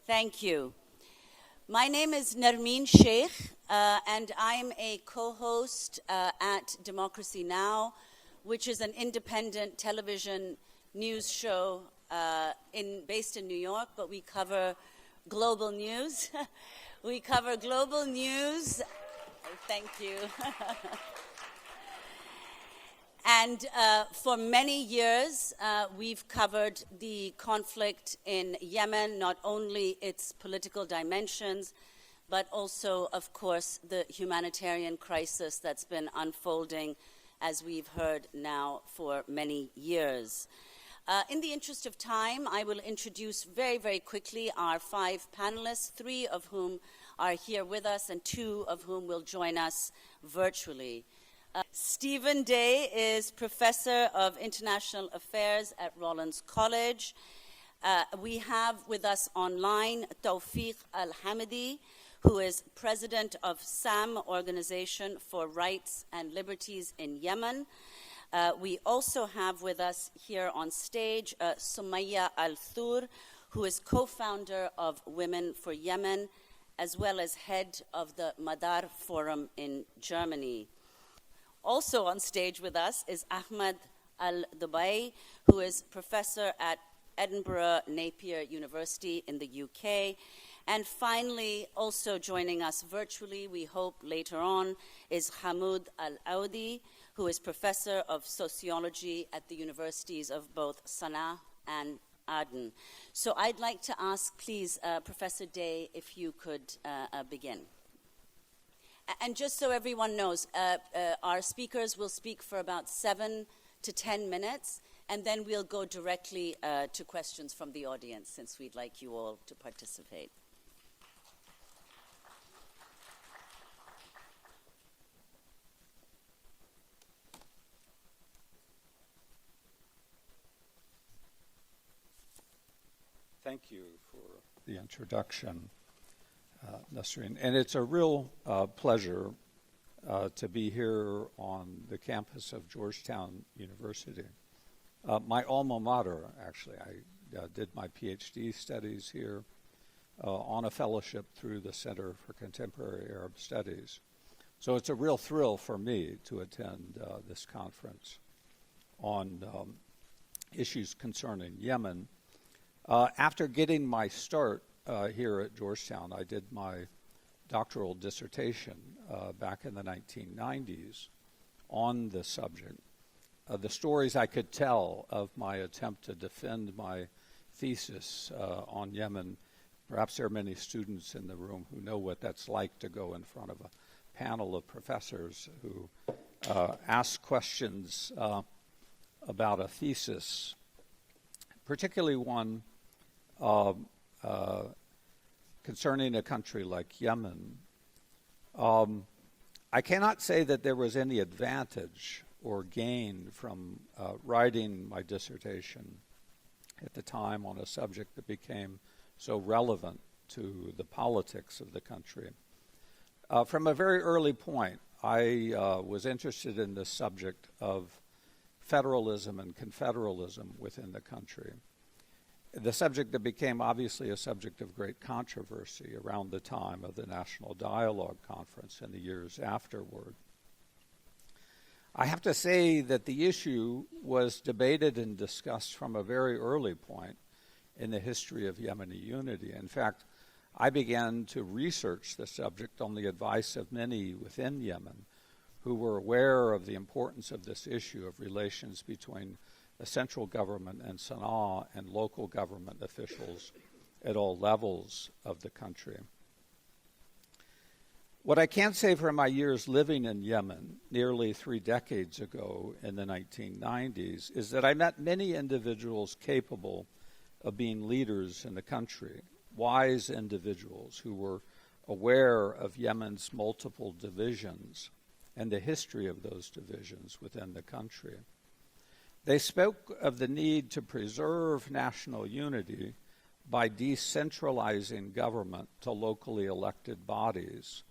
Thank you. My name is Nermeen Sheikh, and I'm a co-host at Democracy Now!, which is an independent television news show based in New York, but we cover global news. We cover global news. Thank you. And for many years, we've covered the conflict in Yemen, not only its political dimensions, but also, of course, the humanitarian crisis that's been unfolding, as we've heard now for many years. In the interest of time, I will introduce very, very quickly our 5 panelists, 3 of whom are here with us and 2 of whom will join us virtually. Stephen Day is Professor of International Affairs at Rollins College. We have with us online Tawfiq Al-Hamidi, who is President of SAM, Organization for Rights and Liberties in Yemen. We also have with us here on stage Sumaya Al-Thur, who is co-founder of Women for Yemen, as well as head of the Madar Forum in Germany. Also on stage with us is Ahmed Al-Dubai, who is professor at Edinburgh Napier University in the UK. And finally, also joining us virtually, we hope later on, is Hamoud Al-Audi, who is professor of sociology at the universities of both Sana'a and Aden. So I'd like to ask, please, Professor Day, if you could begin. And just so everyone knows, our speakers will speak for about 7 to 10 minutes, and then we'll go directly to questions from the audience, since we'd like you all to participate. Thank you for the introduction, Nasreen. And it's a real pleasure to be here on the campus of Georgetown University. My alma mater, actually. I did my PhD studies here on a fellowship through the Center for Contemporary Arab Studies. So it's a real thrill for me to attend this conference on issues concerning Yemen. After getting my start here at Georgetown, I did my doctoral dissertation back in the 1990s on this subject. The stories I could tell of my attempt to defend my thesis on Yemen, perhaps there are many students in the room who know what that's like to go in front of a panel of professors who ask questions about a thesis, particularly one concerning a country like Yemen. I cannot say that there was any advantage or gain from writing my dissertation at the time on a subject that became so relevant to the politics of the country. From a very early point, I was interested in this subject of federalism and confederalism within the country. The subject that became obviously a subject of great controversy around the time of the National Dialogue Conference and the years afterward. I have to say that the issue was debated and discussed from a very early point in the history of Yemeni unity. In fact, I began to research the subject on the advice of many within Yemen who were aware of the importance of this issue of relations between the central government and Sana'a and local government officials at all levels of the country. What I can say from my years living in Yemen nearly 3 decades ago in the 1990s is that I met many individuals capable of being leaders in the country, wise individuals who were aware of Yemen's multiple divisions and the history of those divisions within the country. They spoke of the need to preserve national unity by decentralizing government to locally elected bodies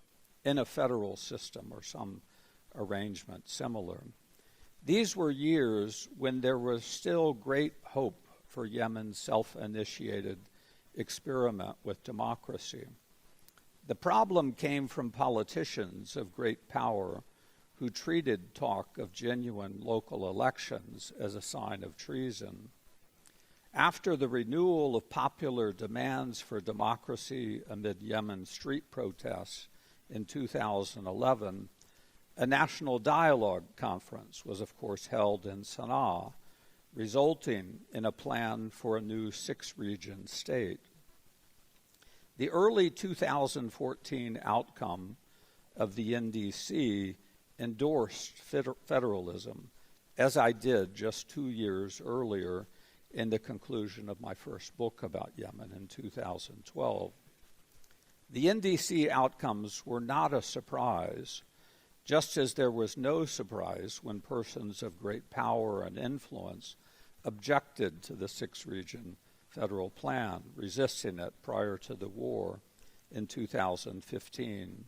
in a federal system or some arrangement similar. These were years when there was still great hope for Yemen's self-initiated experiment with democracy. The problem came from politicians of great power who treated talk of genuine local elections as a sign of treason. After the renewal of popular demands for democracy amid Yemen street protests in 2011, a national dialogue conference was, of course, held in Sana'a, resulting in a plan for a new six-region state. The early 2014 outcome of the NDC endorsed federalism, as I did just 2 years earlier in the conclusion of my first book about Yemen in 2012. The NDC outcomes were not a surprise, just as there was no surprise when persons of great power and influence objected to the six-region federal plan, resisting it prior to the war in 2015.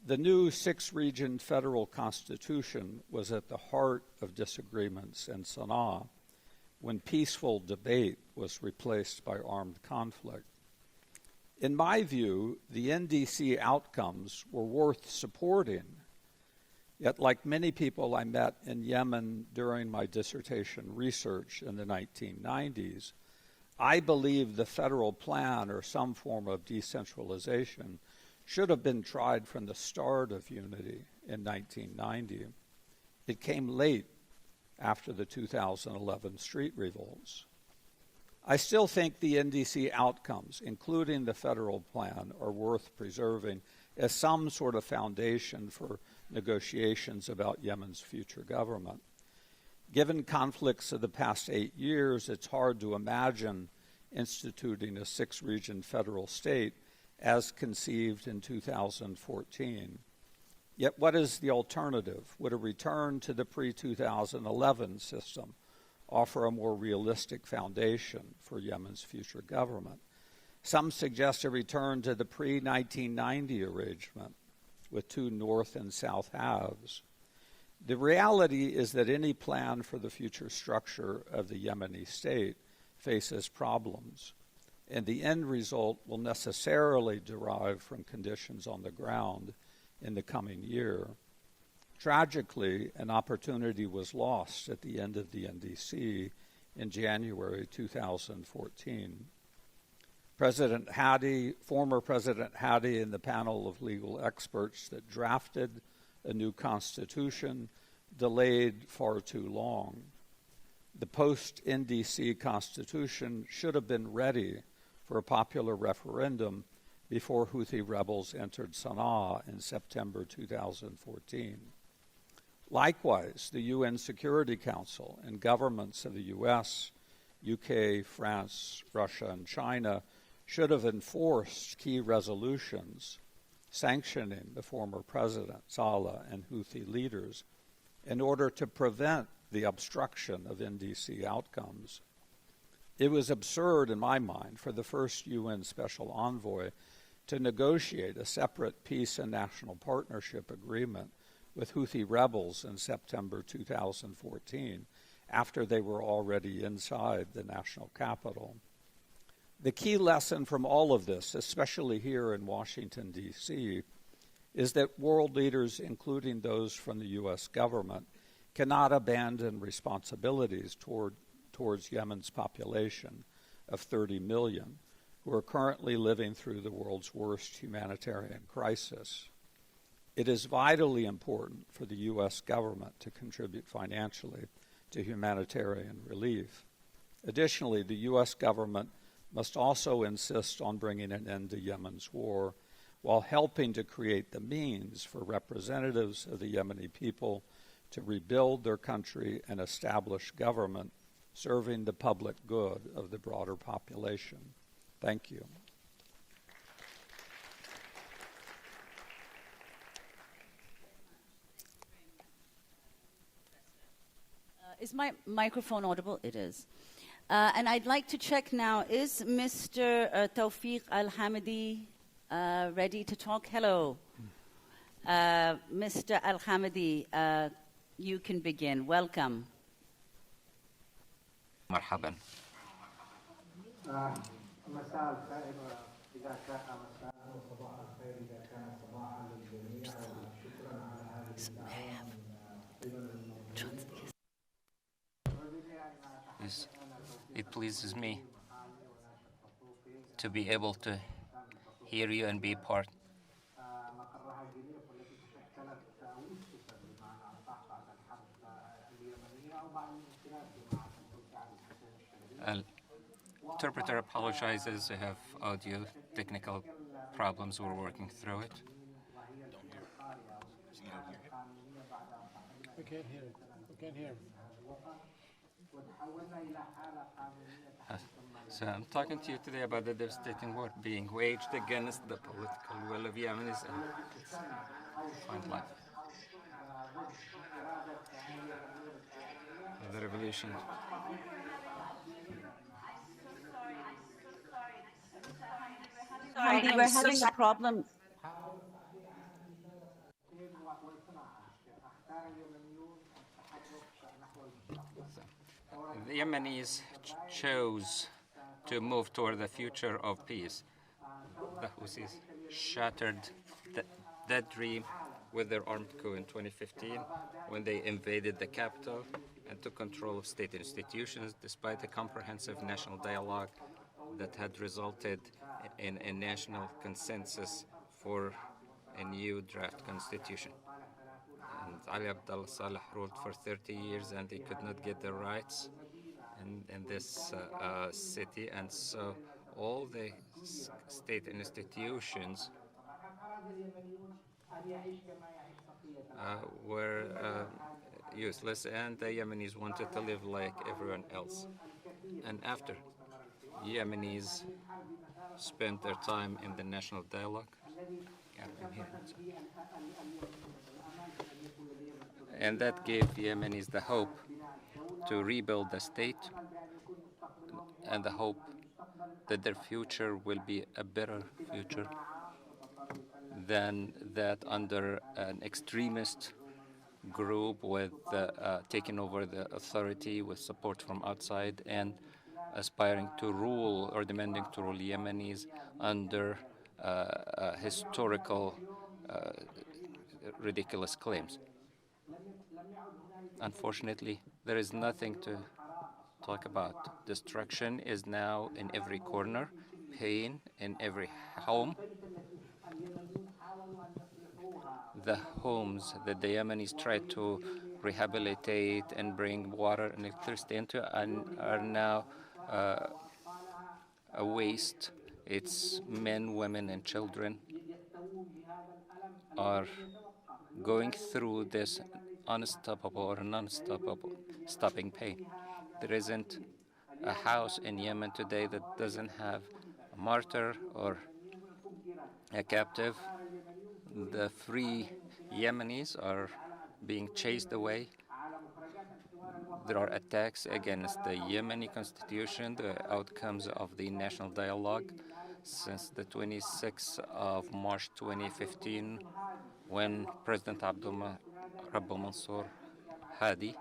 The new six-region federal constitution was at the heart of disagreements in Sana'a when peaceful debate was replaced by armed conflict. In my view, the NDC outcomes were worth supporting. Yet, like many people I met in Yemen during my dissertation research in the 1990s, I believe the federal plan or some form of decentralization should have been tried from the start of unity in 1990. It came late after the 2011 street revolts. I still think the NDC outcomes, including the federal plan, are worth preserving as some sort of foundation for negotiations about Yemen's future government. Given conflicts of the past 8 years, it's hard to imagine instituting a six-region federal state as conceived in 2014. Yet what is the alternative? Would a return to the pre-2011 system offer a more realistic foundation for Yemen's future government? Some suggest a return to the pre-1990 arrangement with two north and south halves. The reality is that any plan for the future structure of the Yemeni state faces problems, and the end result will necessarily derive from conditions on the ground in the coming year. Tragically, an opportunity was lost at the end of the NDC in January 2014. Former President Hadi and the panel of legal experts that drafted a new constitution delayed far too long. The post-NDC constitution should have been ready for a popular referendum before Houthi rebels entered Sana'a in September 2014. Likewise, the UN Security Council and governments of the US, UK, France, Russia, and China should have enforced key resolutions sanctioning the former President Saleh and Houthi leaders in order to prevent the obstruction of NDC outcomes. It was absurd, in my mind, for the first UN Special Envoy to negotiate a separate peace and national partnership agreement with Houthi rebels in September 2014, after they were already inside the national capital. The key lesson from all of this, especially here in Washington, D.C., is that world leaders, including those from the U.S. government, cannot abandon responsibilities towards Yemen's population of 30 million, who are currently living through the world's worst humanitarian crisis. It is vitally important for the U.S. government to contribute financially to humanitarian relief. Additionally, the U.S. government must also insist on bringing an end to Yemen's war while helping to create the means for representatives of the Yemeni people to rebuild their country and establish government serving the public good of the broader population. Thank you. Is my microphone audible? It is. And I'd like to check now, is Mr. Tawfiq Al-Hamidi ready to talk? Hello. Mr. Al-Hamidi, you can begin. Welcome. مرحبا. مساء الخير إذا كان مساء وصباح الخير إذا كان صباحا للجميع وشكرا على هذه الدعوة من قبل الموجودين. Yes, it pleases me to be able to hear you and be part. مقرها جنيف والتي تشكلت وأسست بمعنى أصح بعد الحرب اليمنية أو بعد الانقلاب بمعنى توسع الحسين الشهري. Interpreter apologizes. I have audio technical problems. We're working through it. We can't hear it. We can't hear him. So I'm talking to you today about the devastating war being waged against the political will of Yemenis and find life. The revolution. Sorry, we're having a problem. The Yemenis chose to move toward the future of peace. The Houthis shattered that dream with their armed coup in 2015 when they invaded the capital and took control of state institutions despite a comprehensive national dialogue that had resulted in a national consensus for a new draft constitution. And Ali Abdullah Saleh ruled for 30 years and they could not get their rights in this city, and so all the state institutions were useless, and the Yemenis wanted to live like everyone else. And after Yemenis spent their time in the national dialogue, and that gave Yemenis the hope to rebuild the state and the hope that their future will be a better future than that under an extremist group with taking over the authority with support from outside and aspiring to rule or demanding to rule Yemenis under historical ridiculous claims. Unfortunately, there is nothing to talk about. Destruction is now in every corner, pain in every home. The homes that the Yemenis tried to rehabilitate and bring water and electricity into are now a waste. Its men, women, and children are going through this unstoppable or non-stoppable stopping pain. There isn't a house in Yemen today that doesn't have a martyr or a captive. The free Yemenis are being chased away. There are attacks against the Yemeni constitution, the outcomes of the national dialogue since the 26th of March 2015, when President Rabbu Mansour Hadi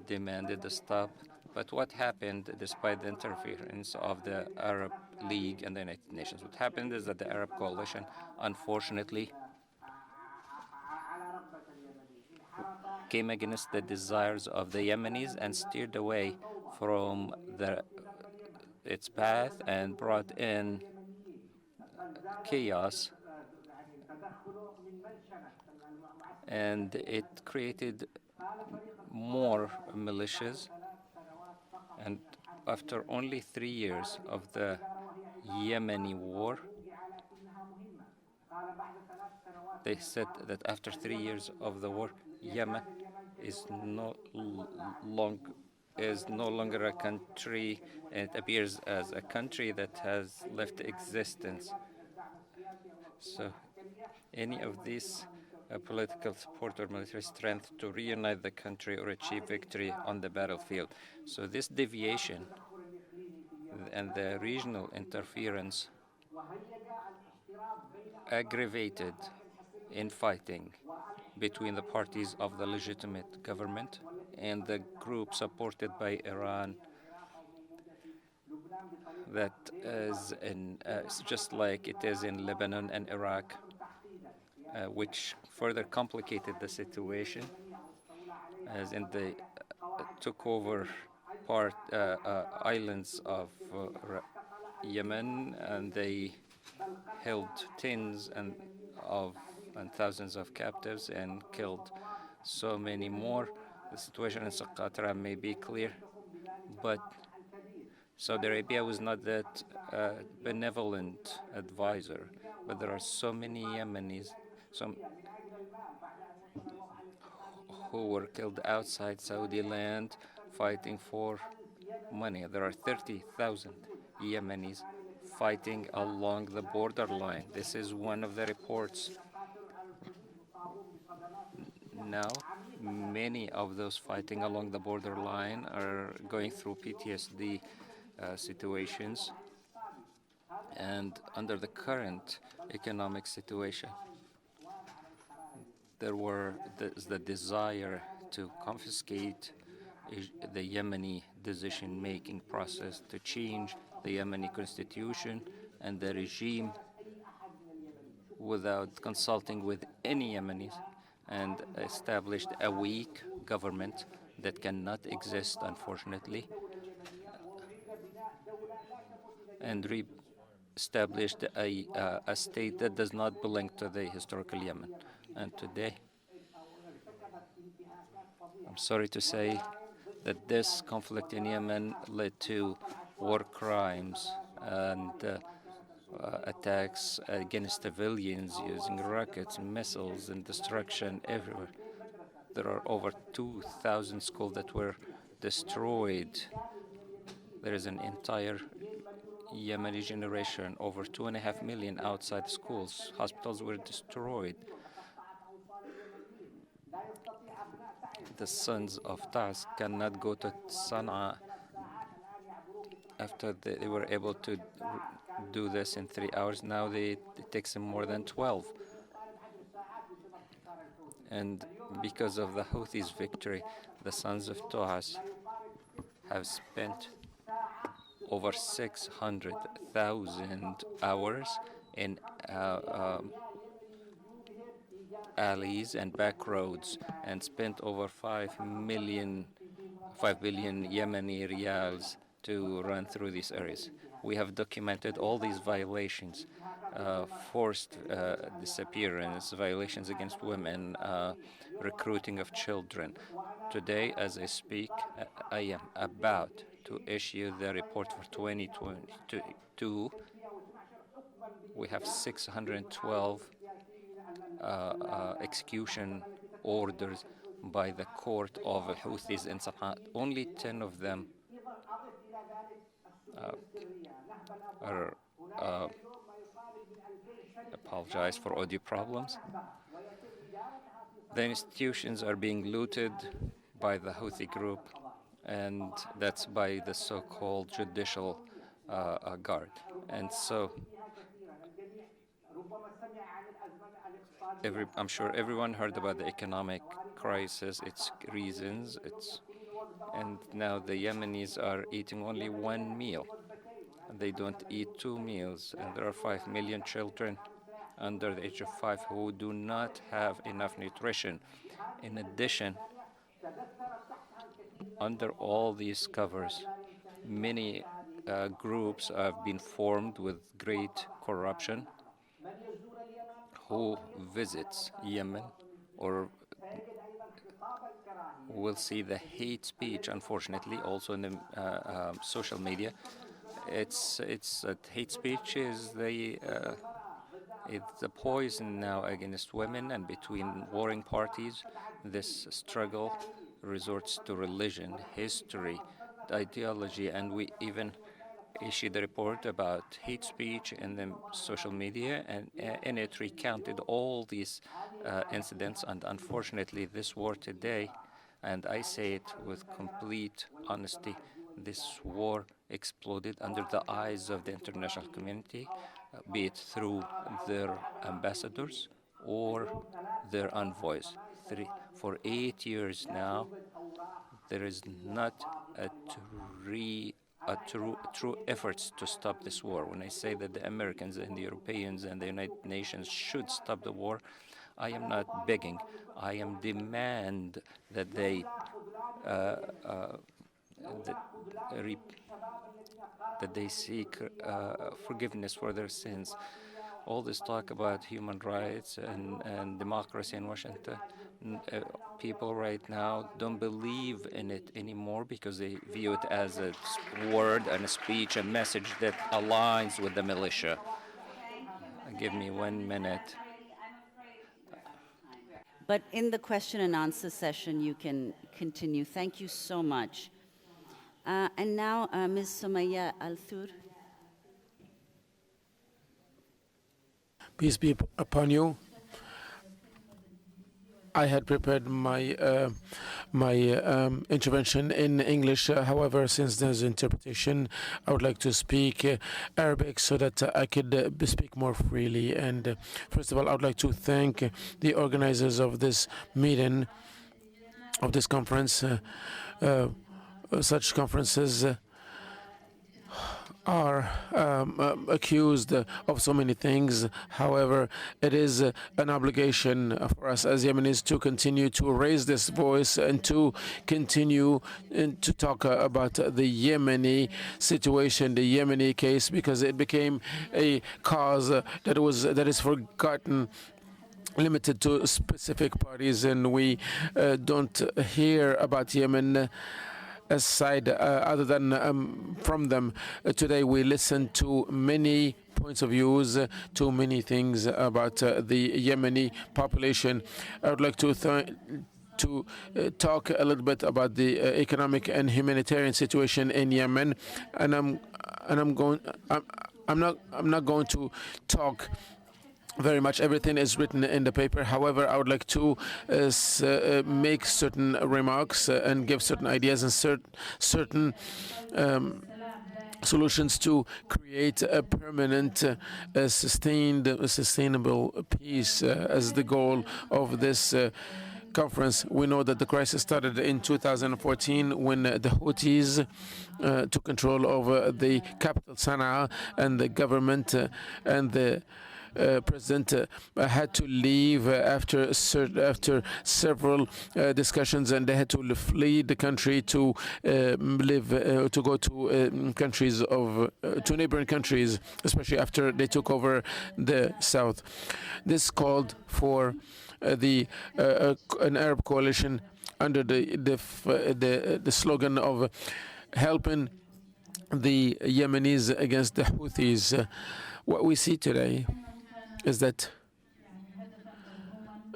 demanded the stop. But what happened despite the interference of the Arab League and the United Nations? What happened is that the Arab coalition, unfortunately, came against the desires of the Yemenis and steered away from its path and brought in chaos. And it created more militias. And after only 3 years of the Yemeni war, they said that after 3 years of the war, Yemen is no longer a country, and it appears as a country that has left existence. So any of these political support or military strength to reunite the country or achieve victory on the battlefield. So this deviation and the regional interference aggravated infighting between the parties of the legitimate government and the group supported by Iran, that is it's just like it is in Lebanon and Iraq, which further complicated the situation, as in the took over islands of Yemen, and they held tens and thousands of captives and killed so many more. The situation in Socotra may be clear, but Saudi Arabia was not that benevolent advisor. But there are so many Yemenis who were killed outside Saudi land fighting for money. There are 30,000 Yemenis fighting along the borderline. This is one of the reports. Now, many of those fighting along the borderline are going through PTSD situations, and under the current economic situation, there's the desire to confiscate the Yemeni decision-making process, to change the Yemeni constitution and the regime without consulting with any Yemenis, and established a weak government that cannot exist, unfortunately, and established a state that does not belong to the historical Yemen. And today, I'm sorry to say that this conflict in Yemen led to war crimes and attacks against civilians using rockets, missiles, and destruction everywhere. There are over 2,000 schools that were destroyed. There is an entire Yemeni generation, over 2.5 million outside schools. Hospitals were destroyed. The sons of Taz cannot go to Sana'a after they were able to do this in 3 hours. Now it takes them more than 12. And because of the Houthis' victory, the sons of Toas have spent over 600,000 hours in alleys and back roads, and spent over 5 billion Yemeni riyals to run through these areas. We have documented all these violations, forced disappearance, violations against women, recruiting of children. Today, as I speak, I am about to issue the report for 2022. We have 612 execution orders by the court of Houthis in Sana'a. Only 10 of them are apologize for audio problems. The institutions are being looted by the Houthi group, and that's by the so-called judicial guard. And so I'm sure everyone heard about the economic crisis, its reasons, and now the Yemenis are eating only one meal. They don't eat 2 meals, and there are 5 million children under the age of 5 who do not have enough nutrition. In addition, under all these covers, many groups have been formed with great corruption who visits Yemen or will see the hate speech, unfortunately, also in the social media. It's hate speech is it's a poison now against women, and between warring parties, this struggle resorts to religion, history, ideology, and we even issued a report about hate speech in the social media, and in it recounted all these incidents. And unfortunately, this war today, and I say it with complete honesty, this war exploded under the eyes of the international community, be it through their ambassadors or their envoys. For 8 years now, there is not a true efforts to stop this war. When I say that the Americans and the Europeans and the United Nations should stop the war, I am not begging. I am demand that they that they seek forgiveness for their sins. All this talk about human rights and democracy in Washington, people right now don't believe in it anymore because they view it as a word and a speech, a message that aligns with the militia. Give me 1 minute. But in the question and answer session, you can continue. Thank you so much. And now, Ms. Sumaya Al-Thur. Peace be upon you. I had prepared my intervention in English. However, since there's interpretation, I would like to speak Arabic so that I could speak more freely. And first of all, I would like to thank the organizers of this meeting, of this conference. Such conferences are accused of so many things. However, it is an obligation for us as Yemenis to continue to raise this voice and to continue to talk about the Yemeni situation, the Yemeni case, because it became a cause that is forgotten, limited to specific parties, and we don't hear about Yemen aside other than from them. Today we listen to many points of views, to many things about the Yemeni population. I would like to talk a little bit about the economic and humanitarian situation in Yemen, and I'm not going to talk very much. Everything is written in the paper. However, I would like to make certain remarks and give certain ideas and certain solutions to create a permanent, sustainable peace as the goal of this conference. We know that the crisis started in 2014 when the Houthis took control over the capital Sana'a, and the government and the President had to leave after several discussions, and they had to flee the country to go to countries to neighboring countries, especially after they took over the south. This called for an Arab coalition under the slogan of helping the Yemenis against the Houthis. What we see today is that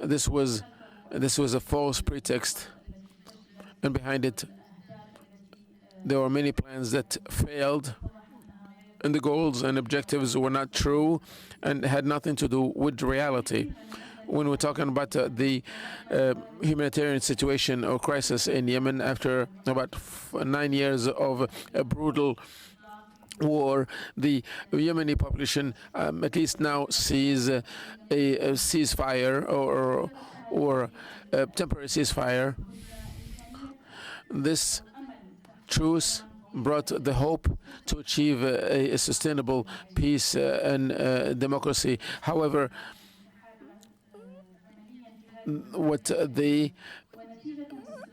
this was a false pretext, and behind it there were many plans that failed, and the goals and objectives were not true and had nothing to do with reality. When we're talking about the humanitarian situation or crisis in Yemen after about 9 years of a brutal war, the Yemeni population at least now sees a ceasefire or a temporary ceasefire. This truce brought the hope to achieve a sustainable peace and democracy. However,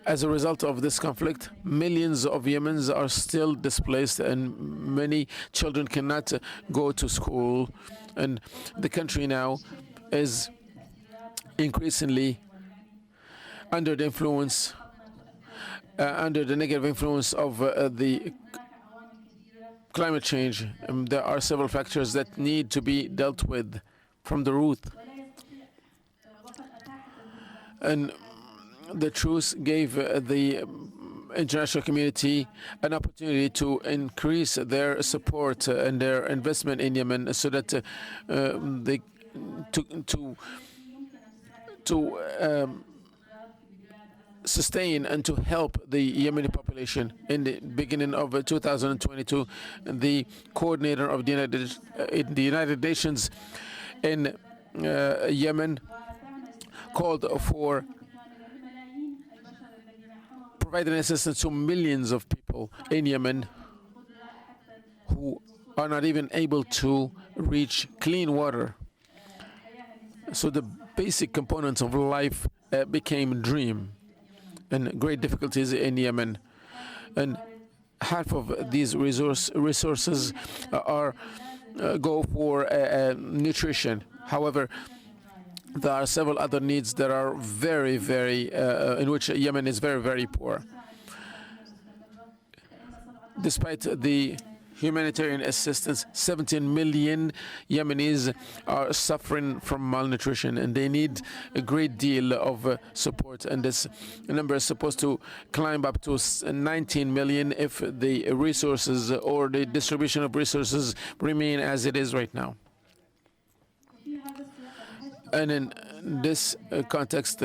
as a result of this conflict, millions of Yemens are still displaced, and many children cannot go to school. And the country now is increasingly under the influence, under the negative influence of the climate change. There are several factors that need to be dealt with from the root. And the truce gave the international community an opportunity to increase their support and their investment in Yemen, so that they to sustain and to help the Yemeni population. In the beginning of 2022, the coordinator of the United Nations in Yemen called for providing assistance to millions of people in Yemen who are not even able to reach clean water. So the basic components of life became a dream, and great difficulties in Yemen. And half of these resources go for nutrition. However, there are several other needs that are in which Yemen is very, very poor. Despite the humanitarian assistance, 17 million Yemenis are suffering from malnutrition, and they need a great deal of support. And this number is supposed to climb up to 19 million if the resources or the distribution of resources remain as it is right now. And in this context,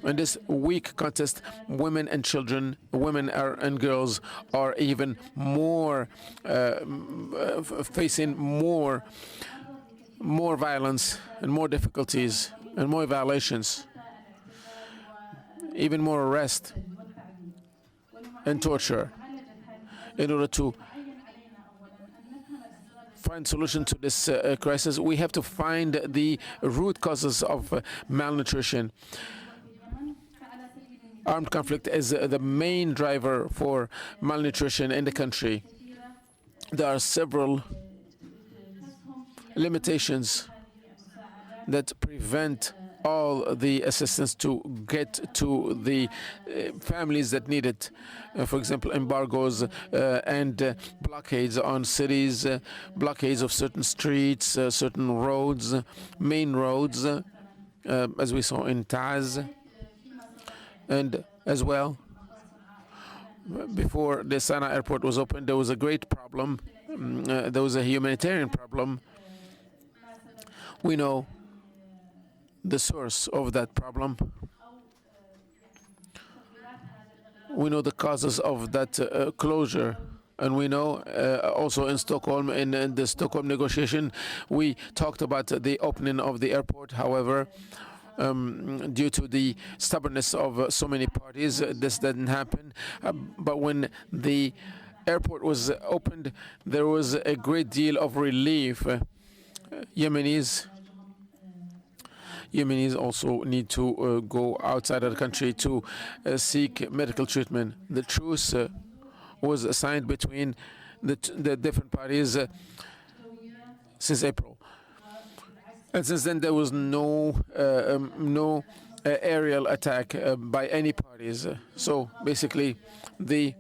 in this weak context, women and children, and girls are even more facing more violence and more difficulties and more violations, even more arrest and torture. In order to find solution to this crisis, we have to find the root causes of malnutrition. Armed conflict is the main driver for malnutrition in the country. There are several limitations that prevent all the assistance to get to the families that need it. For example, embargoes and blockades on cities, blockades of certain streets, certain roads, main roads, as we saw in Taz. And as well, before the Sana'a airport was opened, there was a great problem. There was a humanitarian problem. We know the source of that problem. We know the causes of that closure. And we know also in Stockholm, in the Stockholm negotiation, we talked about the opening of the airport. However, due to the stubbornness of so many parties, this didn't happen. But when the airport was opened, there was a great deal of relief. Yemenis also need to go outside of the country to seek medical treatment. The truce was signed between the different parties since April. And since then, there was no aerial attack by any parties. So basically, the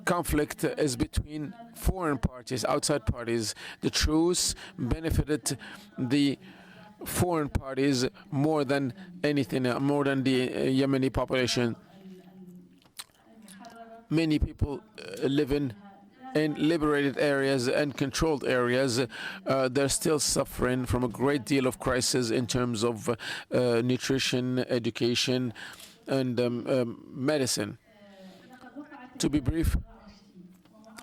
conflict is between foreign parties, outside parties. The truce benefited the foreign parties more than anything, more than the Yemeni population. Many people live in liberated areas and controlled areas. They're still suffering from a great deal of crisis in terms of nutrition, education, and medicine. To be brief,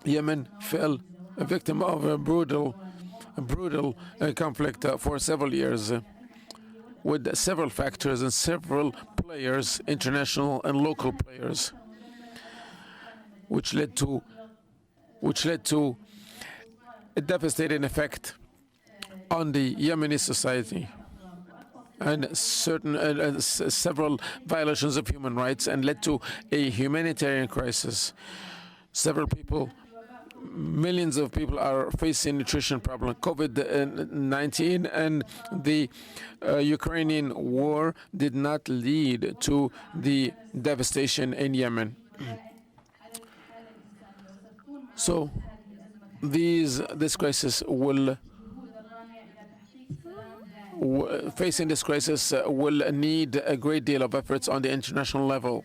Yemen fell a victim of a brutal conflict for several years, with several factors and several players, international and local players, which led to a devastating effect on the Yemeni society, and several violations of human rights, and led to a humanitarian crisis. Several people, millions of people are facing nutrition problem. COVID-19 and the Ukrainian war did not lead to the devastation in Yemen. So this crisis facing this crisis will need a great deal of efforts on the international level.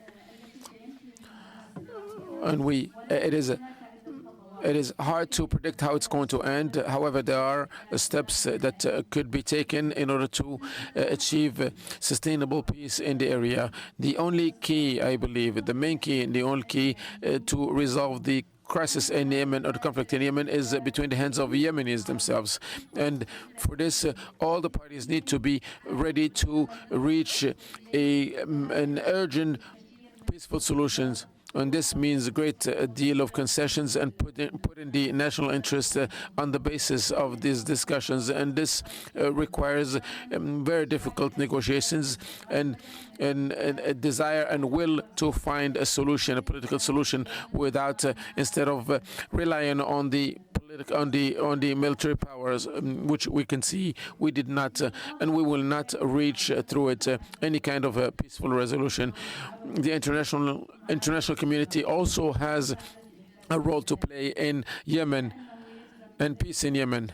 And it is hard to predict how it's going to end. However, there are steps that could be taken in order to achieve sustainable peace in the area. The only key, I believe, the main key and the only key to resolve the crisis in Yemen, or the conflict in Yemen, is between the hands of Yemenis themselves. And for this, all the parties need to be ready to reach an urgent, peaceful solutions. And this means a great deal of concessions and putting the national interest on the basis of these discussions. And this requires very difficult negotiations and a desire and will to find a solution, a political solution, without instead of relying on the military powers, which we can see we did not and we will not reach through it any kind of a peaceful resolution. The international community also has a role to play in Yemen and peace in Yemen.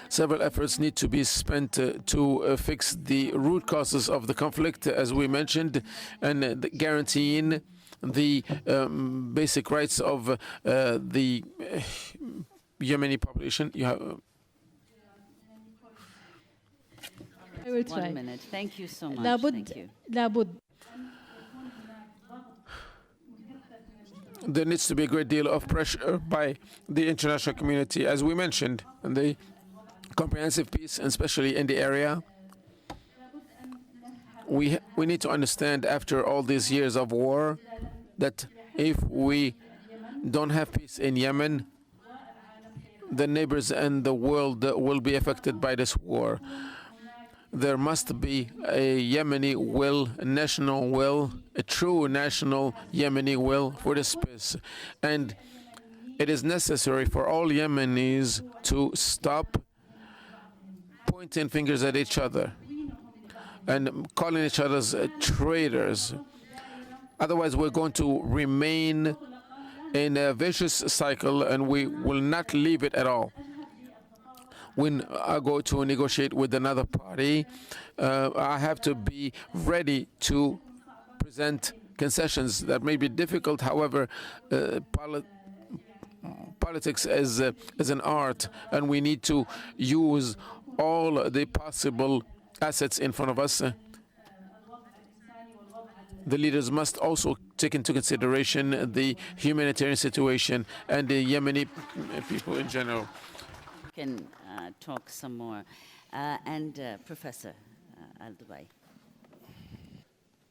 Several efforts need to be spent to fix the root causes of the conflict, as we mentioned, and guaranteeing the basic rights of the Yemeni population. I will try. 1 minute. Thank you so much. لابد Thank you. لابد There needs to be a great deal of pressure by the international community, as we mentioned, and the comprehensive peace, and especially in the area. We need to understand, after all these years of war, that if we don't have peace in Yemen, the neighbors and the world will be affected by this war. There must be a Yemeni will, a national will, a true national Yemeni will for this peace. And it is necessary for all Yemenis to stop pointing fingers at each other and calling each other traitors. Otherwise, we're going to remain in a vicious cycle, and we will not leave it at all. When I go to negotiate with another party, I have to be ready to present concessions that may be difficult. However, politics is an art, and we need to use all the possible assets in front of us. The leaders must also take into consideration the humanitarian situation and the Yemeni people in general. Can talk some more. Professor Al-Dubai.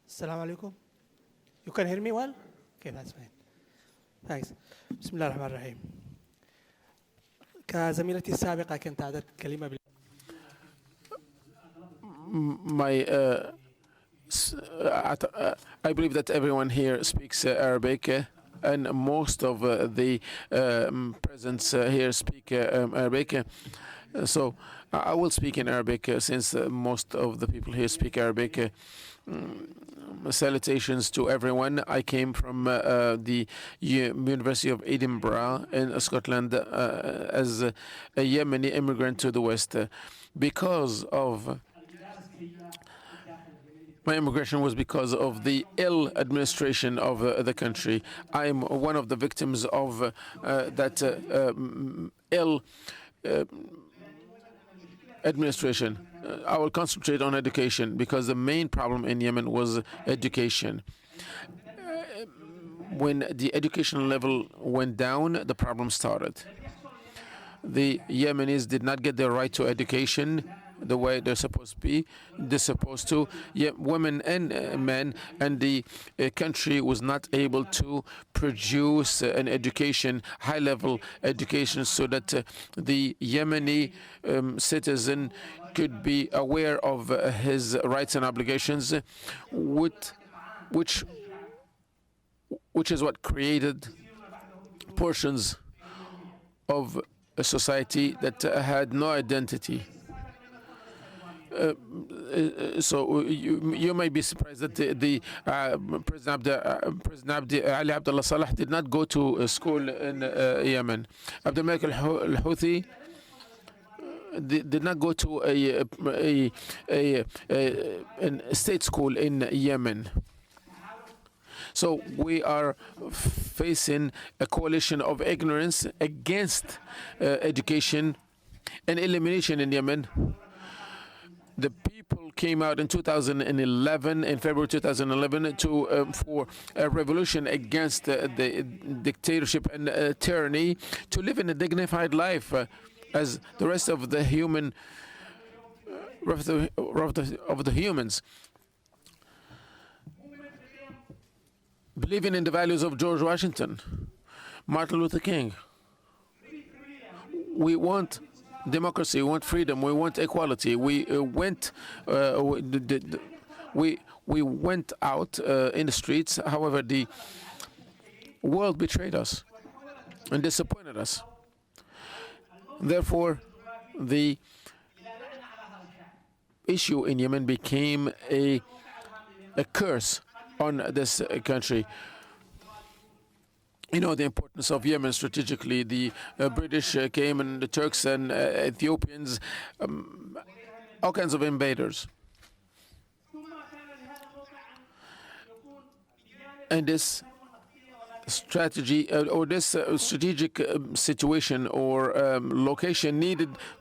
Assalamu alaikum. You can hear me well? Okay, that's fine. Thanks. بسم الله الرحمن الرحيم. كزميلتي السابقة كنت أعددت كلمة I believe that everyone here speaks Arabic, and most of the presents here speak Arabic. So I will speak in Arabic since most of the people here speak Arabic. Salutations to everyone. I came from the University of Edinburgh in Scotland as a Yemeni immigrant to the West. Because of my immigration was because of the ill administration of the country. I'm one of the victims of that ill administration. I will concentrate on education because the main problem in Yemen was education. When the education level went down, the problem started. The Yemenis did not get their right to education the way they're supposed to. Women and men, and the country was not able to produce an education, high-level education, so that the Yemeni citizen could be aware of his rights and obligations, which is what created portions of a society that had no identity. So you may be surprised that the President Ali Abdullah Saleh did not go to school in Yemen. Abdul Malik al-Houthi did not go to a state school in Yemen. So we are facing a coalition of ignorance against education and elimination in Yemen. The people came out in 2011, in February 2011, for a revolution against the dictatorship and tyranny, to live in a dignified life as the rest of the humans. believing in the values of George Washington, Martin Luther King. We want democracy, we want freedom, we want equality. We went out in the streets. However, the world betrayed us and disappointed us. Therefore, the issue in Yemen became a curse on this country. You know the importance of Yemen strategically. The British came, and the Turks and Ethiopians, all kinds of invaders. And this strategy or this strategic situation or location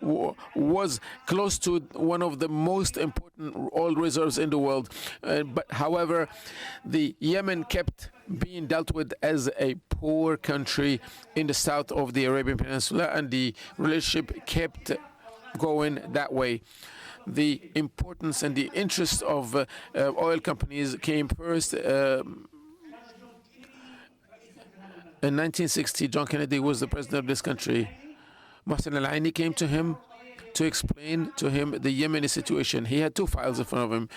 was close to one of the most important oil reserves in the world. But however, the Yemen kept being dealt with as a poor country in the south of the Arabian Peninsula, and the relationship kept going that way. The importance and the interest of oil companies came first. In 1960, John Kennedy was the president of this country. Mohsen Al-Aini came to him to explain to him the Yemeni situation. He had two files in front of him.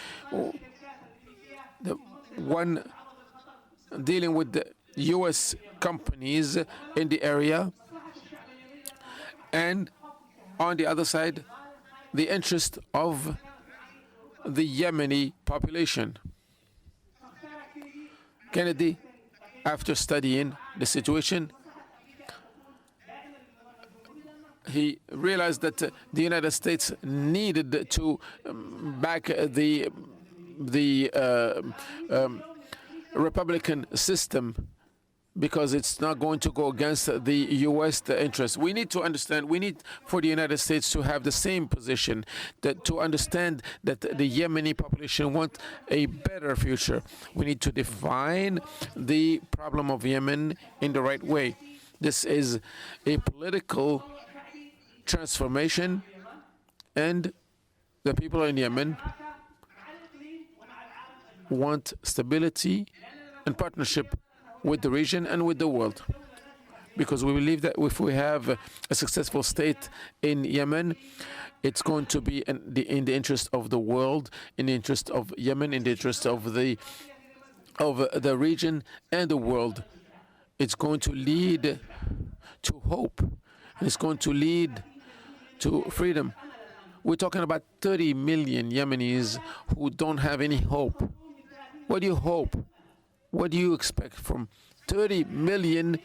The one dealing with the U.S. companies in the area, and on the other side, the interest of the Yemeni population. Kennedy, after studying the situation, he realized that the United States needed to back the Republican system, because it's not going to go against the U.S. interest. We need to understand, we need for the United States to have the same position, that to understand that the Yemeni population want a better future. We need to define the problem of Yemen in the right way. This is a political transformation, and the people in Yemen want stability and partnership with the region and with the world, because we believe that if we have a successful state in Yemen, it's going to be in the interest of the world, in the interest of Yemen, in the interest of the region and the world. It's going to lead to hope, and it's going to lead to freedom. We're talking about 30 million Yemenis who don't have any hope. What do you hope? What do you expect from 30 million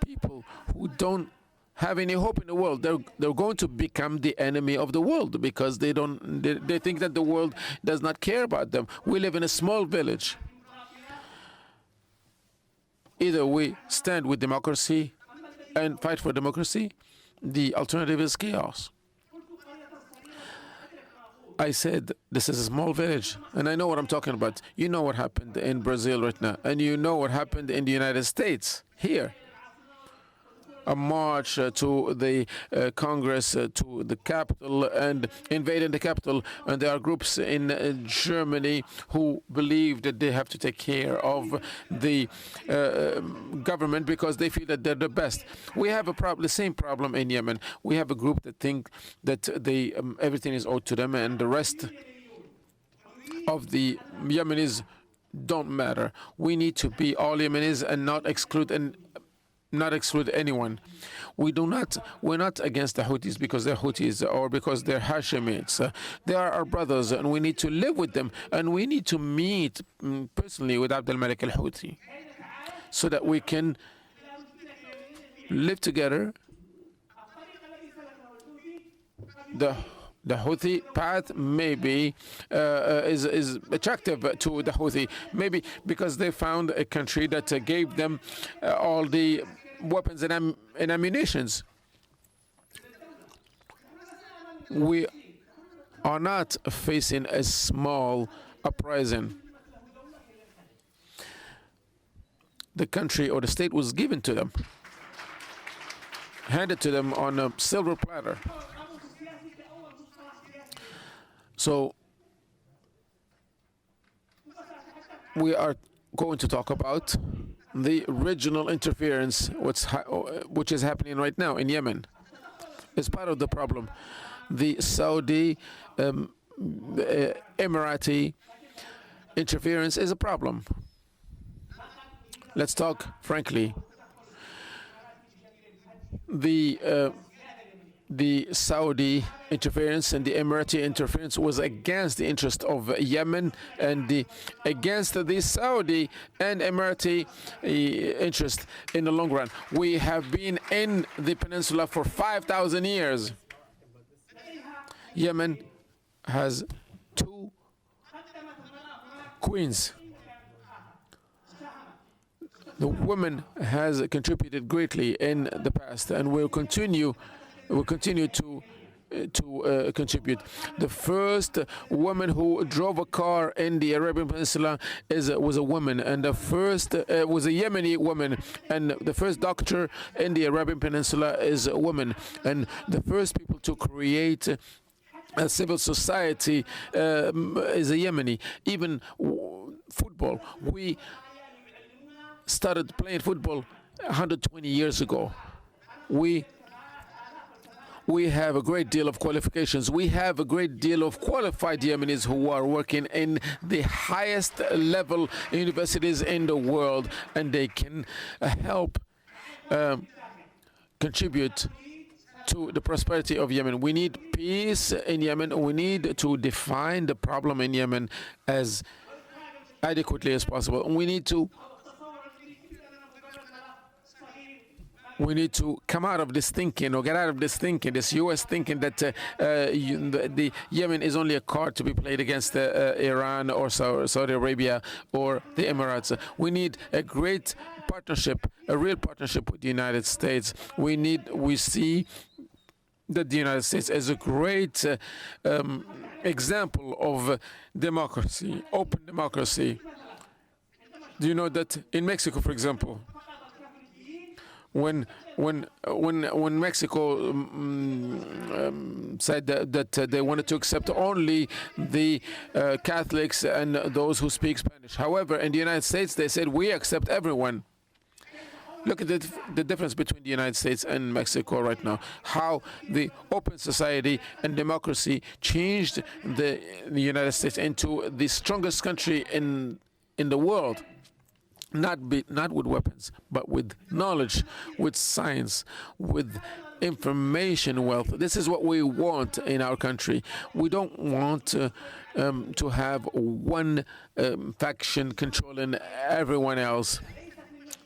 people who don't have any hope in the world? They're going to become the enemy of the world, because they think that the world does not care about them. We live in a small village. Either we stand with democracy and fight for democracy, the alternative is chaos. I said this is a small village, and I know what I'm talking about. You know what happened in Brazil right now, and you know what happened in the United States here. A march to the Congress, to the capital, and invading the capital. And there are groups in Germany who believe that they have to take care of the government because they feel that they're the best. We have the same problem in Yemen. We have a group that think that everything is owed to them, and the rest of the Yemenis don't matter. We need to be all Yemenis and not exclude anyone. We're not against the Houthis because they're Houthis or because they're Hashemites. They are our brothers, and we need to live with them, and we need to meet personally with Abdel Malik al-Houthi so that we can live together. The Houthi path maybe is attractive to the Houthi, maybe because they found a country that gave them all the weapons and ammunitions. We are not facing a small uprising. The country or the state was given to them, handed to them on a silver platter. So we are going to talk about the regional interference, which is happening right now in Yemen. It's part of the problem. The Saudi, Emirati interference is a problem. Let's talk frankly. The Saudi interference and the Emirati interference was against the interest of Yemen and against the Saudi and Emirati interest in the long run. We have been in the peninsula for 5,000 years. Yemen has 2 queens. The women has contributed greatly in the past and will continue to contribute. The first woman who drove a car in the Arabian Peninsula was a woman, and the first was a Yemeni woman, and the first doctor in the Arabian Peninsula is a woman, and the first people to create a civil society is a Yemeni. Even football, we started playing football 120 years ago. We have a great deal of qualifications. We have a great deal of qualified Yemenis who are working in the highest level universities in the world, and they can help contribute to the prosperity of Yemen. We need peace in Yemen. We need to define the problem in Yemen as adequately as possible. And we need to come out of this thinking, or get out of this thinking, this U.S. thinking that the Yemen is only a card to be played against Iran or Saudi Arabia or the Emirates. We need a great partnership, a real partnership with the United States. We see that the United States is a great example of democracy, open democracy. Do you know that in Mexico, for example, when Mexico said that they wanted to accept only the Catholics and those who speak Spanish. However, in the United States, they said we accept everyone. Look at the difference between the United States and Mexico right now. How the open society and democracy changed the United States into the strongest country in the world. Not with weapons, but with knowledge, with science, with information wealth. This is what we want in our country. We don't want to have one faction controlling everyone else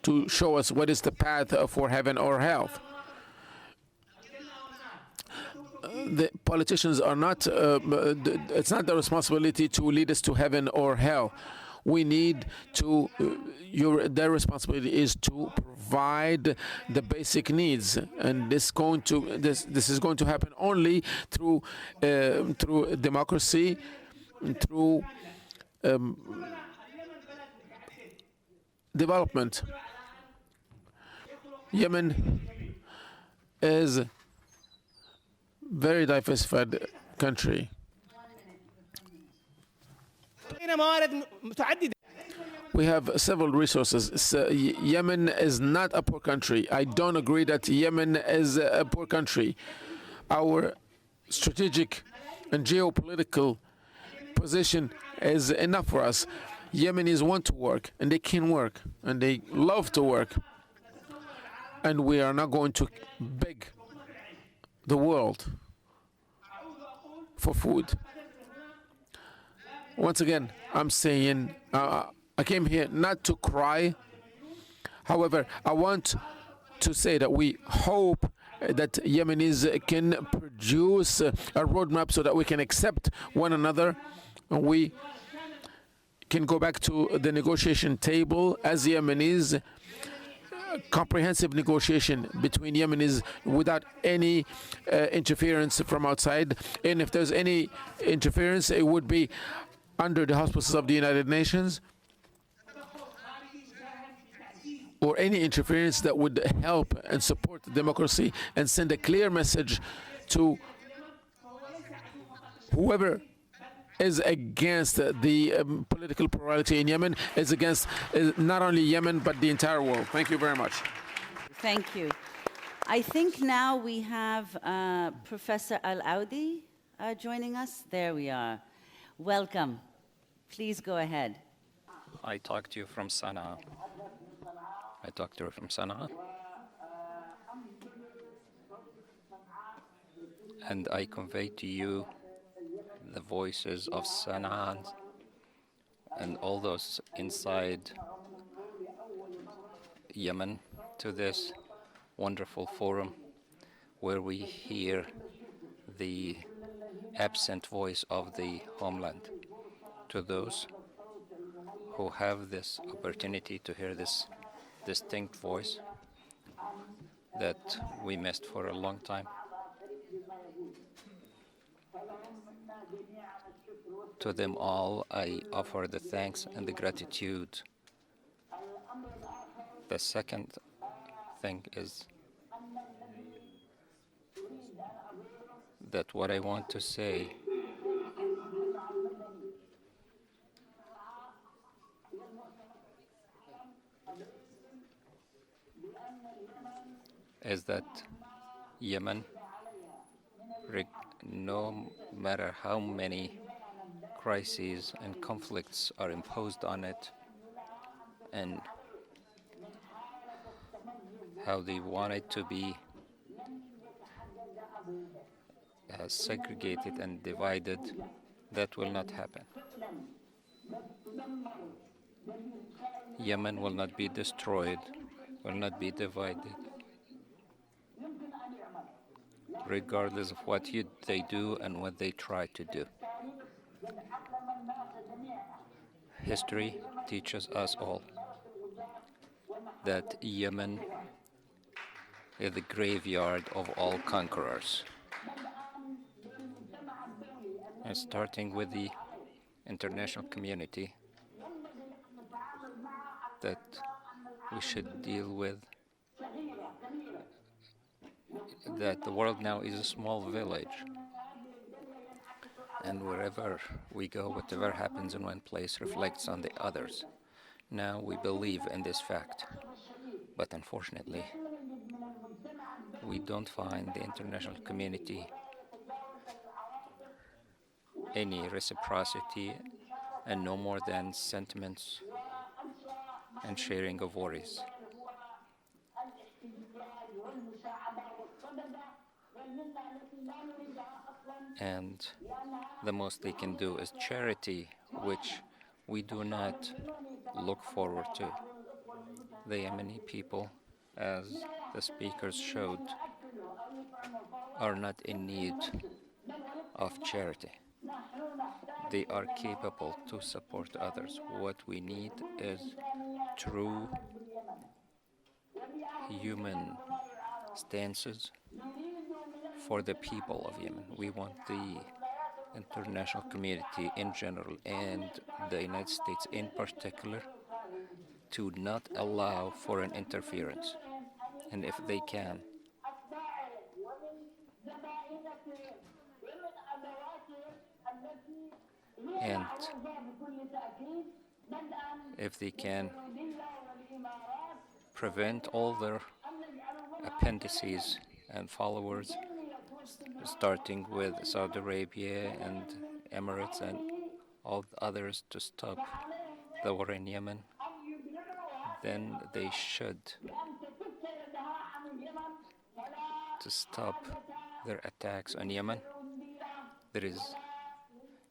to show us what is the path for heaven or hell. The politicians are not, it's not their responsibility to lead us to heaven or hell. We need to, their responsibility is to provide the basic needs, and this is going to happen only through democracy, through development. Yemen is a very diversified country. We have several resources. Yemen is not a poor country. I don't agree that Yemen is a poor country. Our strategic and geopolitical position is enough for us. Yemenis want to work, and they can work, and they love to work. And we are not going to beg the world for food. Once again, I'm saying I came here not to cry. However, I want to say that we hope that Yemenis can produce a roadmap so that we can accept one another. We can go back to the negotiation table as Yemenis, comprehensive negotiation between Yemenis without any interference from outside. And if there's any interference, it would be under the auspices of the United Nations, or any interference that would help and support democracy and send a clear message to whoever is against the political plurality in Yemen, is against not only Yemen, but the entire world. Thank you very much. Thank you. I think now we have Professor Al-Audi joining us. There we are. Welcome. Please go ahead. I talk to you from Sana'a. And I convey to you the voices of Sana'a and all those inside Yemen to this wonderful forum where we hear the absent voice of the homeland. To those who have this opportunity to hear this distinct voice that we missed for a long time. To them all, I offer the thanks and the gratitude. The second thing is that what I want to say is that Yemen, no matter how many crises and conflicts are imposed on it, and how they want it to be segregated and divided, that will not happen. Yemen will not be destroyed, will not be divided, regardless of what they do and what they try to do. History teaches us all that Yemen is the graveyard of all conquerors. And starting with the international community, that we should deal with, that the world now is a small village, and wherever we go, whatever happens in one place reflects on the others. Now we believe in this fact, but unfortunately, we don't find the international community any reciprocity and no more than sentiments and sharing of worries. And the most they can do is charity, which we do not look forward to. The Yemeni people, as the speakers showed, are not in need of charity. They are capable to support others. What we need is true human stances for the people of Yemen. We want the international community in general and the United States in particular to not allow foreign interference. And if they can, and if they can prevent all their appendices and followers, starting with Saudi Arabia and Emirates and all the others, to stop the war in Yemen, then they should to stop their attacks on Yemen. There is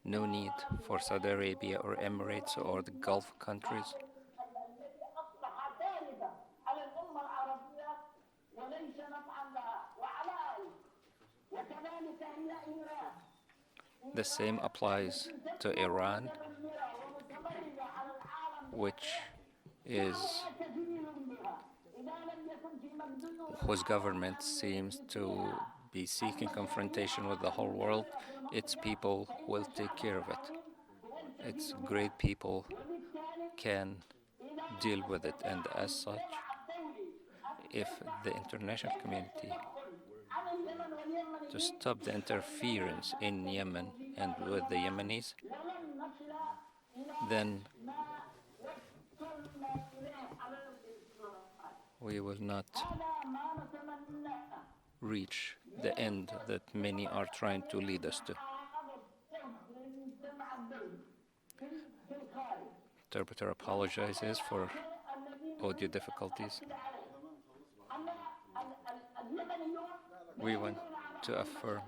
no need for Saudi Arabia or Emirates or the Gulf countries The same applies to Iran, whose government seems to be seeking confrontation with the whole world. Its people will take care of it. Its great people can deal with it, and as such, if the international community to stop the interference in Yemen and with the Yemenis, then we will not reach the end that many are trying to lead us to. Interpreter apologizes for audio difficulties. We want to affirm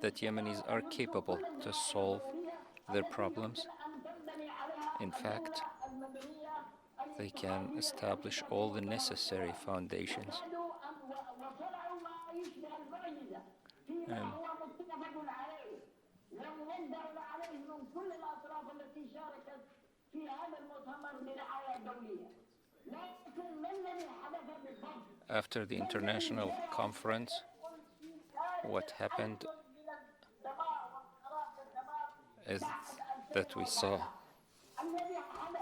that Yemenis are capable to solve their problems. In fact, they can establish all the necessary foundations. And after the international conference, what happened is that we saw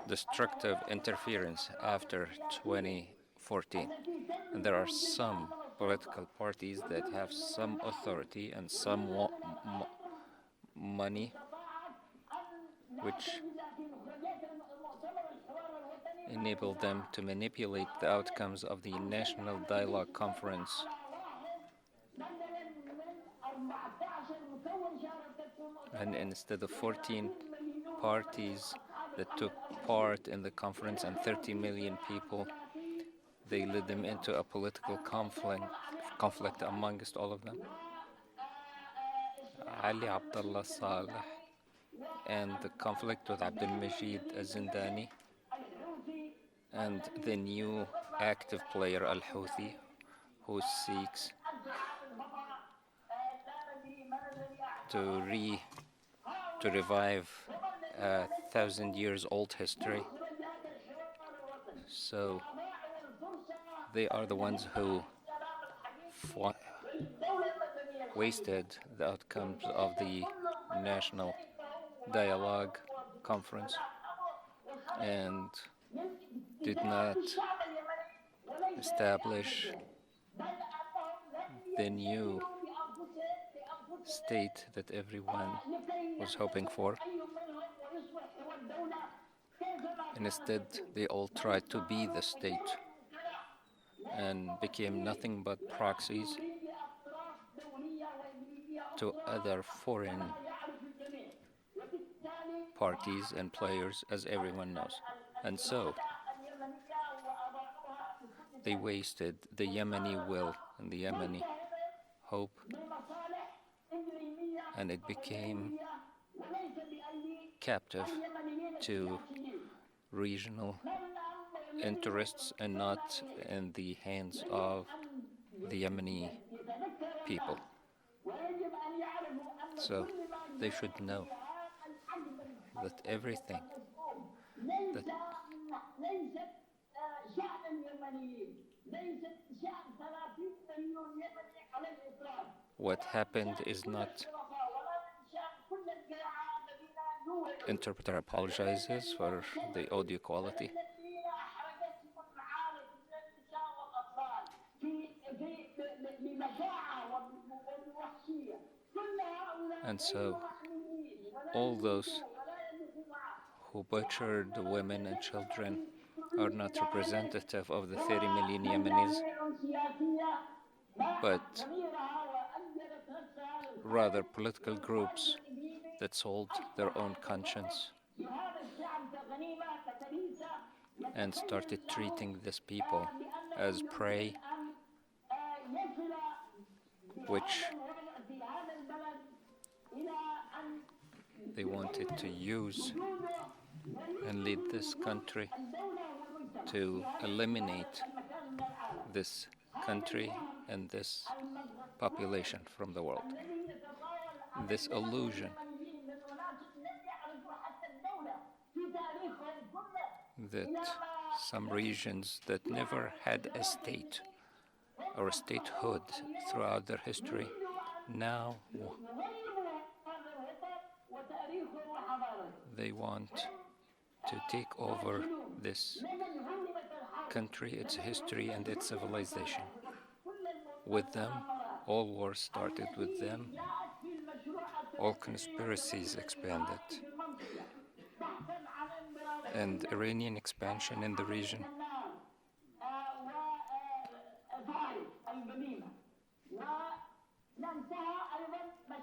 destructive interference after 2014. And there are some political parties that have some authority and some money, which enable them to manipulate the outcomes of the National Dialogue Conference. And instead of 14 parties that took part in the conference and 30 million people, they led them into a political conflict amongst all of them. Ali Abdullah Saleh and the conflict with Abdul Majid al-Zindani and the new active player al-Houthi who seeks to revive a 1,000 years old history. So they are the ones who wasted the outcomes of the National Dialogue Conference and did not establish the new state that everyone was hoping for. And instead, they all tried to be the state and became nothing but proxies to other foreign parties and players, as everyone knows. And so, they wasted the Yemeni will and the Yemeni hope, and it became captive to regional interests and not in the hands of the Yemeni people. So they should know that everything that what happened is not. Interpreter apologizes for the audio quality. And so all those who butchered the women and children are not representative of the 30 million Yemenis, but rather political groups that sold their own conscience and started treating these people as prey, which they wanted to use and lead this country to eliminate this country and this population from the world. This illusion that some regions that never had a state or a statehood throughout their history now they want to take over this country, its history, and its civilization. With them, all wars started with them, all conspiracies expanded. and Iranian expansion in the region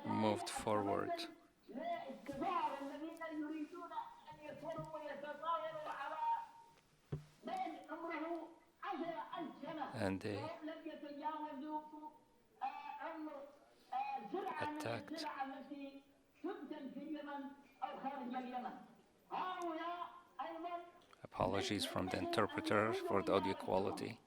moved forward. And they attacked. Apologies from the interpreter for the audio quality.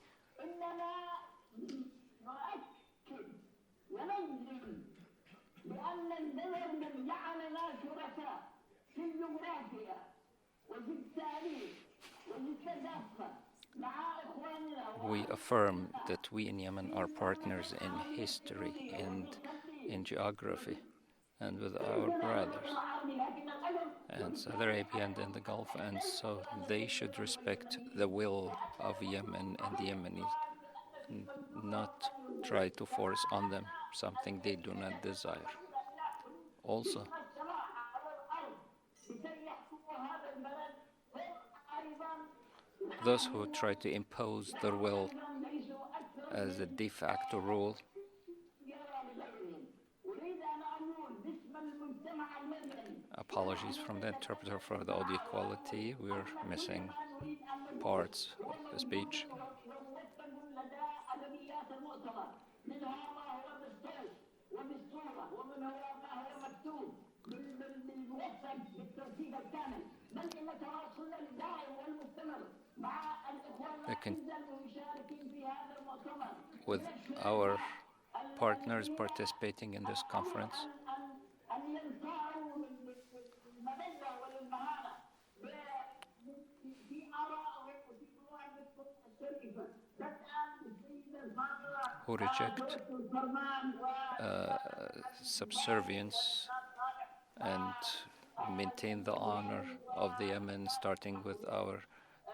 We affirm that we in Yemen are partners in history and in geography, and with our brothers and Saudi Arabia and in the Gulf, and so they should respect the will of Yemen and the Yemenis, not try to force on them something they do not desire. Also, those who try to impose their will as a de facto rule apologies from the interpreter for the audio quality. We're missing parts of the speech. With our partners participating in this conference, who reject subservience and maintain the honor of the Yemen, starting with our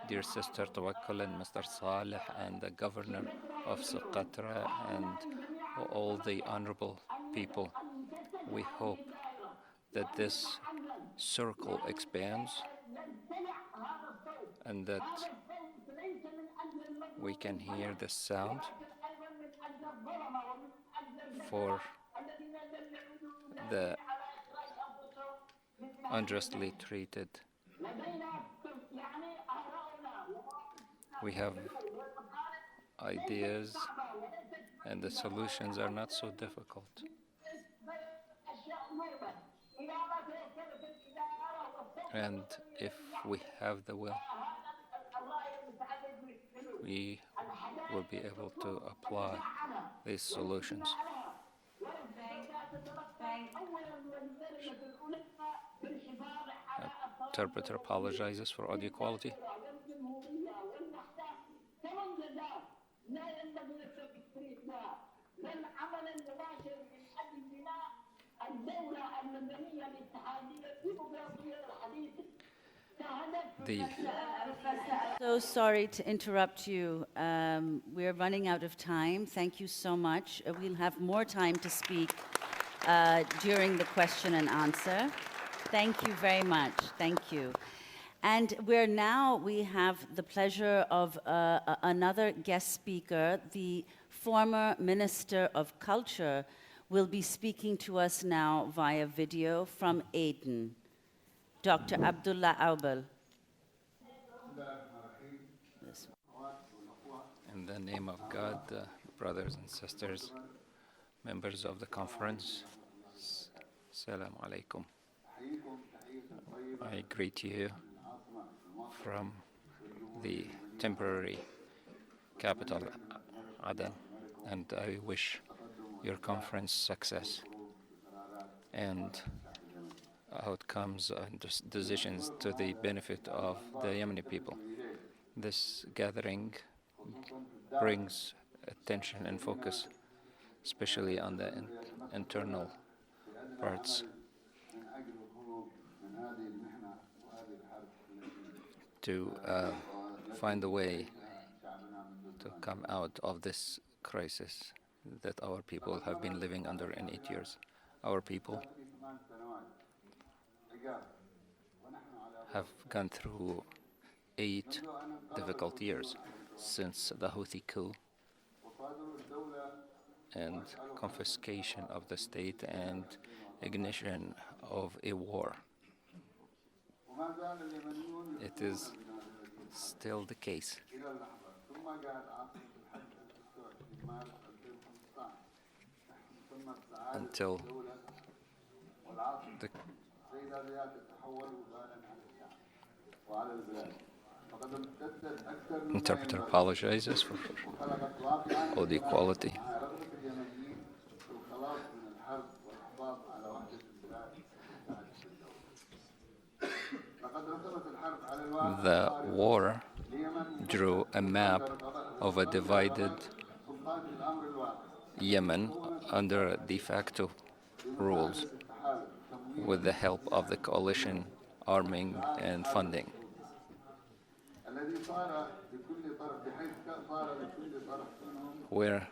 dear sister Tawakkol and Mr. Saleh and the governor of Socotra and all the honorable people. We hope that this circle expands and that we can hear the sound for the unjustly treated. We have ideas, and the solutions are not so difficult. And if we have the will, we will be able to apply these solutions. Interpreter apologizes for audio quality. So sorry to interrupt you. We're running out of time. Thank you so much. We'll have more time to speak during the question and answer. Thank you very much. Thank you. And we have the pleasure of another guest speaker. The former Minister of Culture will be speaking to us now via video from Aden. Dr. Abdullah Aubel. In the name of God, brothers and sisters, members of the conference, Assalamu alaikum. I greet you from the temporary capital, Aden, and I wish your conference success and outcomes and decisions to the benefit of the Yemeni people. This gathering brings attention and focus, especially on the internal parts, to find a way to come out of this crisis that our people have been living under in 8 years. Our people have gone through 8 difficult years since the Houthi coup and confiscation of the state and ignition of a war. It is still the case. Until the interpreter apologizes for audio quality. The war drew a map of a divided Yemen under de facto rules with the help of the coalition arming and funding. Where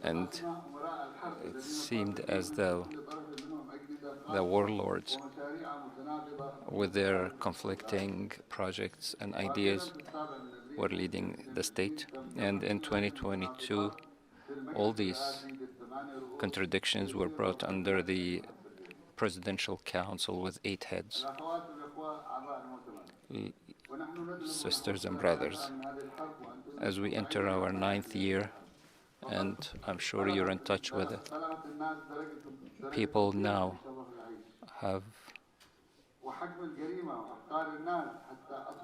and it seemed as though the warlords, with their conflicting projects and ideas, were leading the state. And in 2022, all these contradictions were brought under the Presidential Council with 8 heads, sisters and brothers. As we enter our 9th year, and I'm sure you're in touch with it, people now have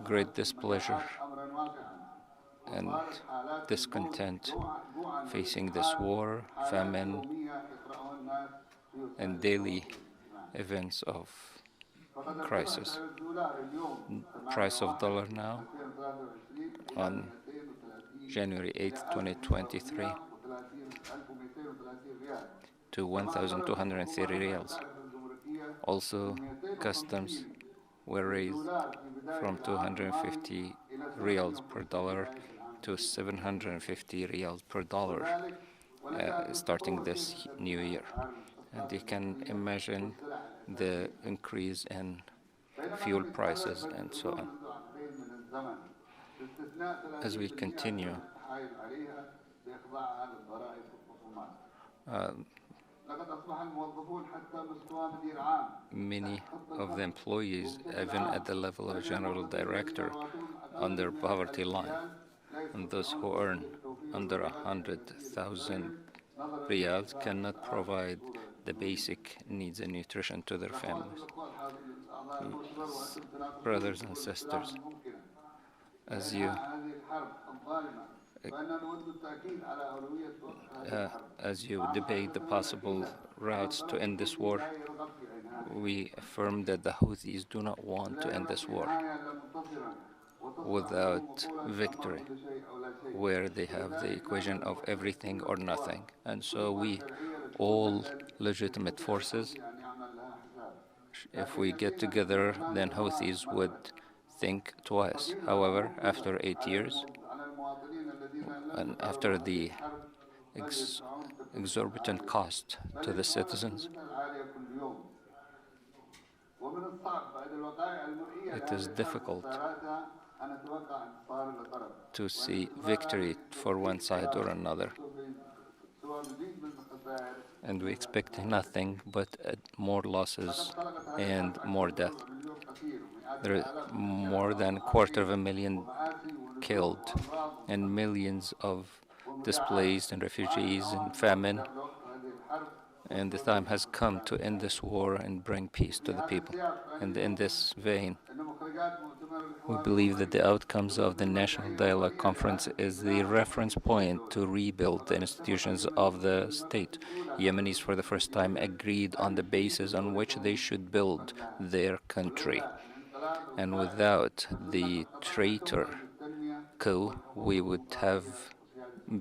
great displeasure and discontent facing this war, famine, and daily events of crisis. Price of dollar now on January 8, 2023 to 1,230 riyals. Also, customs were raised from 250 riyals per dollar to 750 riyals per dollar starting this new year. And you can imagine the increase in fuel prices and so on. As we continue, many of the employees, even at the level of general director, under poverty line, and those who earn under 100,000 riyals cannot provide the basic needs and nutrition to their families. Brothers and sisters, as you debate the possible routes to end this war, we affirm that the Houthis do not want to end this war without victory, where they have the equation of everything or nothing. And so we, all legitimate forces, if we get together, then Houthis would think twice. However, after 8 years, and after the exorbitant cost to the citizens, it is difficult to see victory for one side or another. And we expect nothing but more losses and more death. There are more than 250,000 killed and millions of displaced and refugees and famine. And the time has come to end this war and bring peace to the people. And in this vein, we believe that the outcomes of the National Dialogue Conference is the reference point to rebuild the institutions of the state. Yemenis, for the first time, agreed on the basis on which they should build their country. And without the traitor coup, we would have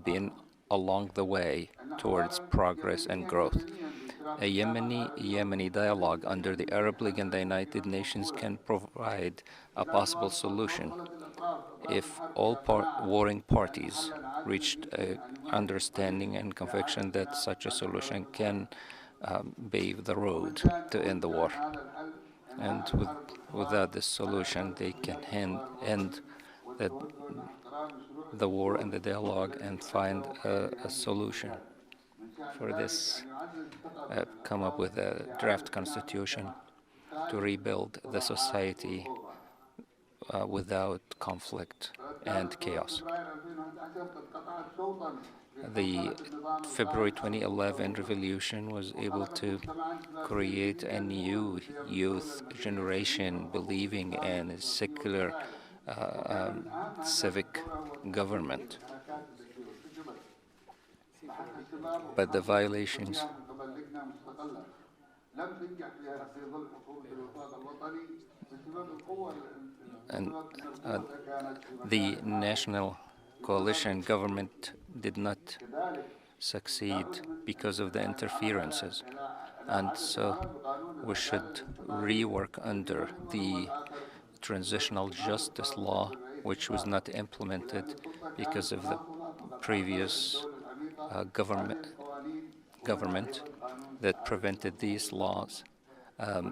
been along the way towards progress and growth. A Yemeni dialogue under the Arab League and the United Nations can provide a possible solution if all warring parties reached an understanding and conviction that such a solution can pave the road to end the war. And without this solution, they can end the war and the dialogue and find a solution. For this, come up with a draft constitution to rebuild the society without conflict and chaos. The February 2011 revolution was able to create a new youth generation believing in a secular civic government. But the violations and the national coalition government did not succeed because of the interferences. And so we should rework under the transitional justice law, which was not implemented because of the previous government that prevented these laws,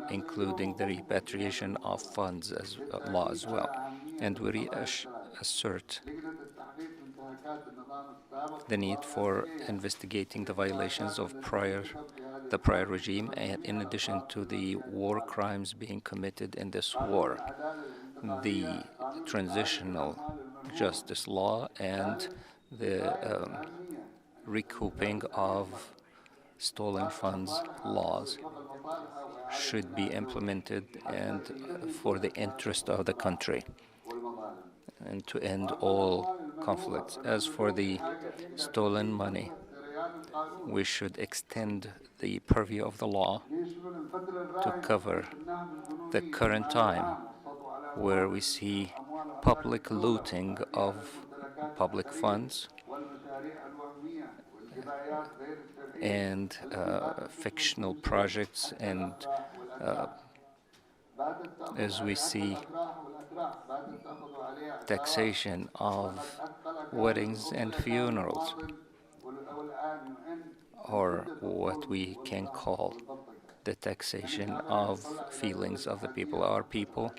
including the repatriation of funds as law as well. And we reassert the need for investigating the violations of the prior regime, and in addition to the war crimes being committed in this war, the transitional justice law and the recouping of stolen funds laws should be implemented and for the interest of the country and to end all conflicts. As for the stolen money, we should extend the purview of the law to cover the current time where we see public looting of public funds and fictional projects, and as we see taxation of weddings and funerals, or what we can call the taxation of feelings of the people. Our people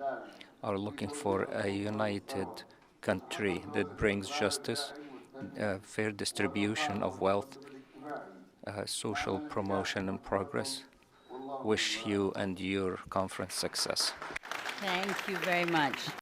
are looking for a united country that brings justice, fair distribution of wealth, social promotion and progress. Wish you and your conference success. Thank you very much.